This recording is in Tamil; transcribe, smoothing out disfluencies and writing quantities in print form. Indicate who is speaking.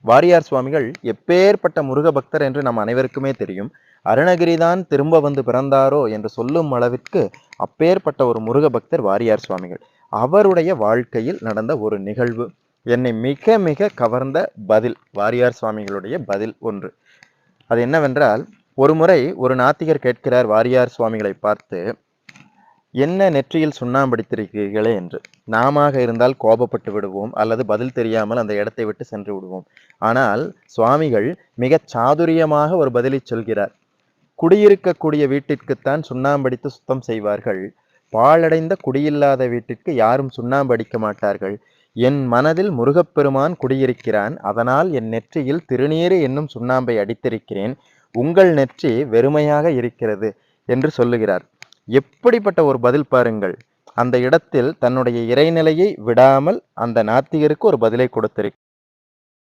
Speaker 1: வாரியார் சுவாமிகள் எப்பேற்பட்ட முருக பக்தர் என்று நம் அனைவருக்குமே தெரியும். அருணகிரிதான் திரும்ப வந்து பிறந்தாரோ என்று சொல்லும் அளவிற்கு அப்பேற்பட்ட ஒரு முருக பக்தர் வாரியார் சுவாமிகள். அவருடைய வாழ்க்கையில் நடந்த ஒரு நிகழ்வு என்னை மிக மிக கவர்ந்த பதில், வாரியார் சுவாமிகளுடைய பதில் ஒன்று. அது என்னவென்றால், ஒரு முறை ஒரு நாத்திகர் கேட்கிறார் வாரியார் சுவாமிகளை பார்த்து, என்ன நெற்றியில் சுண்ணாம்படித்திருக்கிறீர்களே என்று. நாமாக இருந்தால் கோபப்பட்டு விடுவோம், அல்லது பதில் தெரியாமல் அந்த இடத்தை விட்டு சென்று விடுவோம். ஆனால் சுவாமிகள் மிகச் சாதுரியமாக ஒரு பதிலை சொல்கிறார். குடியிருக்கக்கூடிய வீட்டிற்குத்தான் சுண்ணாம்படித்து சுத்தம் செய்வார்கள், பாழடைந்த குடியில்லாத வீட்டிற்கு யாரும் சுண்ணாம்பு அடிக்க மாட்டார்கள். என் மனதில் முருகப்பெருமான் குடியிருக்கிறான், அதனால் என் நெற்றியில் திருநீறு என்னும் சுண்ணாம்பை அடித்திருக்கிறேன், உங்கள் நெற்றி வெறுமையாக இருக்கிறது என்று சொல்லுகிறார். எப்படிப்பட்ட ஒரு பதில் பாருங்கள். அந்த இடத்தில் தன்னுடைய இறைநிலையை விடாமல் அந்த நாத்திகருக்கு ஒரு பதிலை கொடுத்திருக்கிறார்.